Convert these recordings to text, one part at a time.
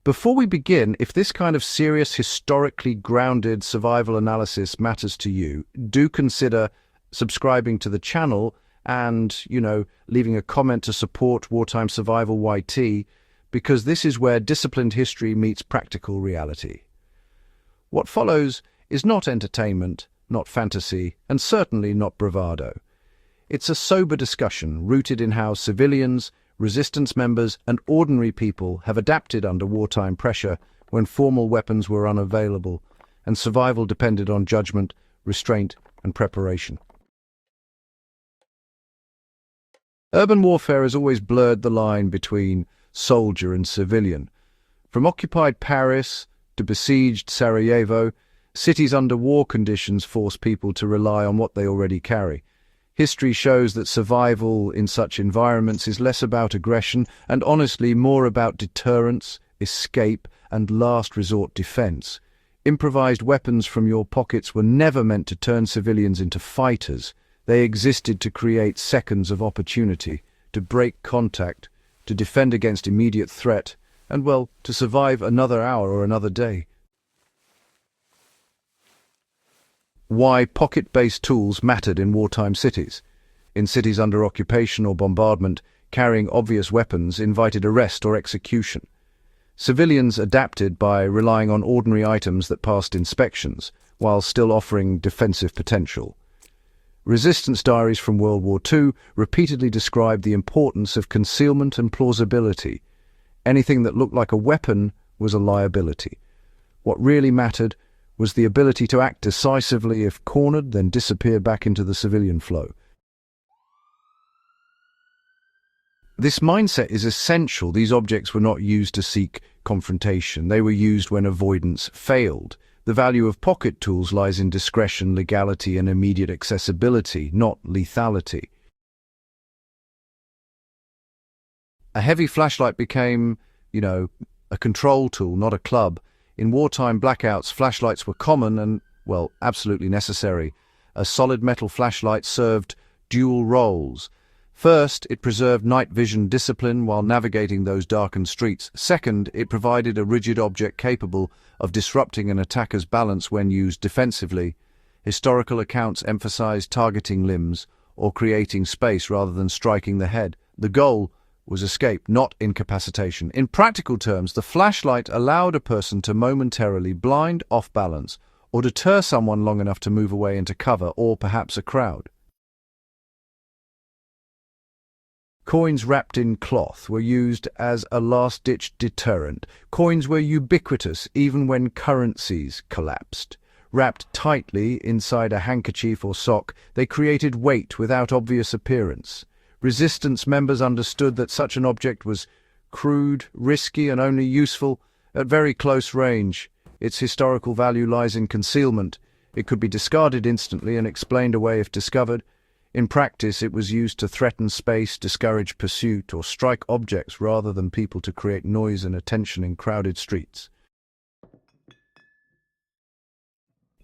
Before we begin, if this kind of serious, historically grounded survival analysis matters to you, do consider subscribing to the channel and, leaving a comment to support Wartime Survival YT, because this is where disciplined history meets practical reality. What follows is not entertainment, not fantasy, and certainly not bravado. It's a sober discussion rooted in how civilians, resistance members, and ordinary people have adapted under wartime pressure when formal weapons were unavailable and survival depended on judgment, restraint, and preparation. Urban warfare has always blurred the line between soldier and civilian. From occupied Paris to besieged Sarajevo, cities under war conditions force people to rely on what they already carry. History shows that survival in such environments is less about aggression and honestly more about deterrence, escape, and last resort defense. Improvised weapons from your pockets were never meant to turn civilians into fighters. They existed to create seconds of opportunity, to break contact, to defend against immediate threat, and, to survive another hour or another day. Why pocket-based tools mattered in wartime cities. In cities under occupation or bombardment, carrying obvious weapons invited arrest or execution. Civilians adapted by relying on ordinary items that passed inspections, while still offering defensive potential. Resistance diaries from World War II repeatedly described the importance of concealment and plausibility. Anything that looked like a weapon was a liability. What really mattered was the ability to act decisively if cornered, then disappear back into the civilian flow. This mindset is essential. These objects were not used to seek confrontation. They were used when avoidance failed. The value of pocket tools lies in discretion, legality, and immediate accessibility, not lethality. A heavy flashlight became, a control tool, not a club. In wartime blackouts, flashlights were common and, absolutely necessary. A solid metal flashlight served dual roles. First, it preserved night vision discipline while navigating those darkened streets. Second, it provided a rigid object capable of disrupting an attacker's balance when used defensively. Historical accounts emphasized targeting limbs or creating space rather than striking the head. The goal was escape, not incapacitation. In practical terms, the flashlight allowed a person to momentarily blind off balance or deter someone long enough to move away into cover or perhaps a crowd. Coins wrapped in cloth were used as a last-ditch deterrent. Coins were ubiquitous even when currencies collapsed. Wrapped tightly inside a handkerchief or sock, they created weight without obvious appearance. Resistance members understood that such an object was crude, risky, and only useful at very close range. Its historical value lies in concealment. It could be discarded instantly and explained away if discovered. In practice, it was used to threaten space, discourage pursuit, or strike objects rather than people to create noise and attention in crowded streets.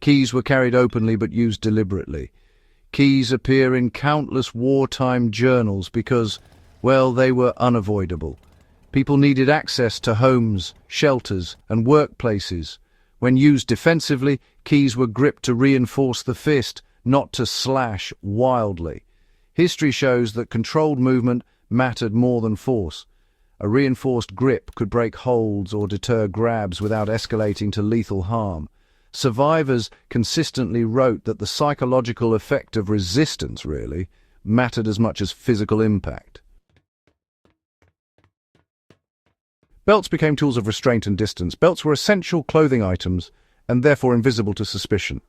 Keys were carried openly but used deliberately. Keys appear in countless wartime journals because, they were unavoidable. People needed access to homes, shelters, and workplaces. When used defensively, keys were gripped to reinforce the fist, not to slash wildly. History shows that controlled movement mattered more than force. A reinforced grip could break holds or deter grabs without escalating to lethal harm. Survivors consistently wrote that the psychological effect of resistance, mattered as much as physical impact. Belts became tools of restraint and distance. Belts were essential clothing items and therefore invisible to suspicion.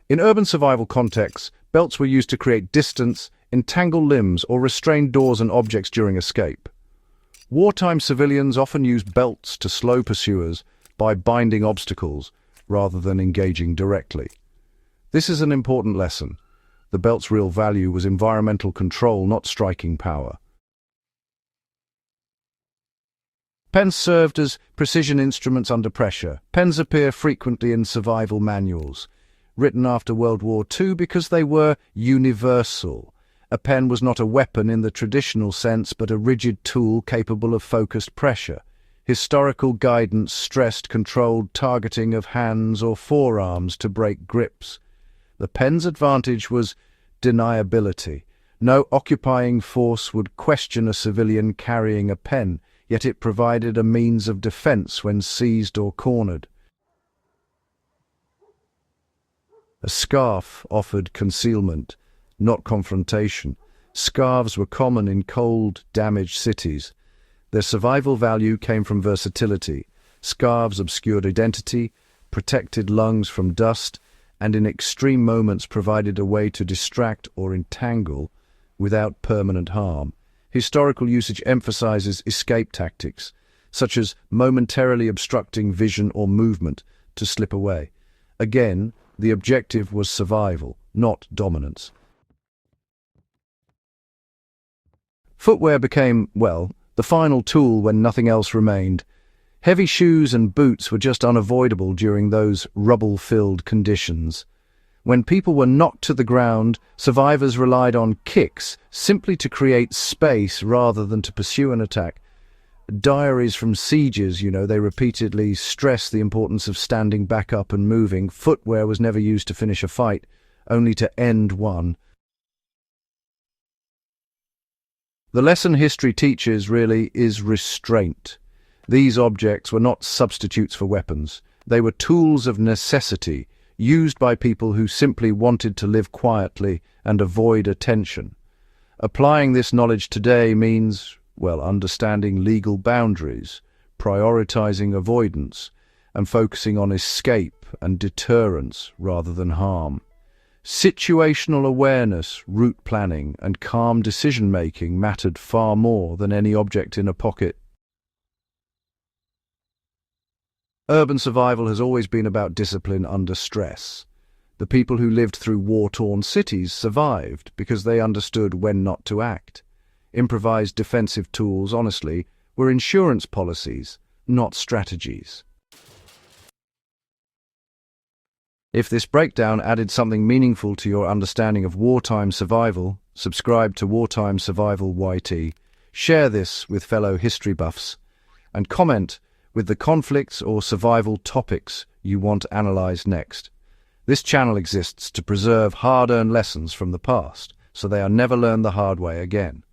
In urban survival contexts, belts were used to create distance, entangle limbs, or restrain doors and objects during escape. Wartime civilians often used belts to slow pursuers by binding obstacles rather than engaging directly. This is an important lesson. The belt's real value was environmental control, not striking power. Pens served as precision instruments under pressure. Pens appear frequently in survival manuals, written after World War II because they were universal. A pen was not a weapon in the traditional sense, but a rigid tool capable of focused pressure. Historical guidance stressed controlled targeting of hands or forearms to break grips. The pen's advantage was deniability. No occupying force would question a civilian carrying a pen, yet it provided a means of defense when seized or cornered. A scarf offered concealment, not confrontation. Scarves were common in cold, damaged cities. Their survival value came from versatility. Scarves obscured identity, protected lungs from dust, and in extreme moments provided a way to distract or entangle without permanent harm. Historical usage emphasizes escape tactics, such as momentarily obstructing vision or movement to slip away. Again, the objective was survival, not dominance. Footwear became, well, the final tool when nothing else remained. Heavy shoes and boots were just unavoidable during those rubble-filled conditions. When people were knocked to the ground, survivors relied on kicks simply to create space rather than to pursue an attack. Diaries from sieges, they repeatedly stress the importance of standing back up and moving. Footwear was never used to finish a fight, only to end one. The lesson history teaches, really, is restraint. These objects were not substitutes for weapons. They were tools of necessity, used by people who simply wanted to live quietly and avoid attention. Applying this knowledge today means, understanding legal boundaries, prioritizing avoidance, and focusing on escape and deterrence rather than harm. Situational awareness, route planning, and calm decision-making mattered far more than any object in a pocket. Urban survival has always been about discipline under stress. The people who lived through war-torn cities survived because they understood when not to act. Improvised defensive tools, honestly, were insurance policies, not strategies. If this breakdown added something meaningful to your understanding of wartime survival, subscribe to Wartime Survival YT, share this with fellow history buffs, and comment with the conflicts or survival topics you want analysed next. This channel exists to preserve hard-earned lessons from the past, so they are never learned the hard way again.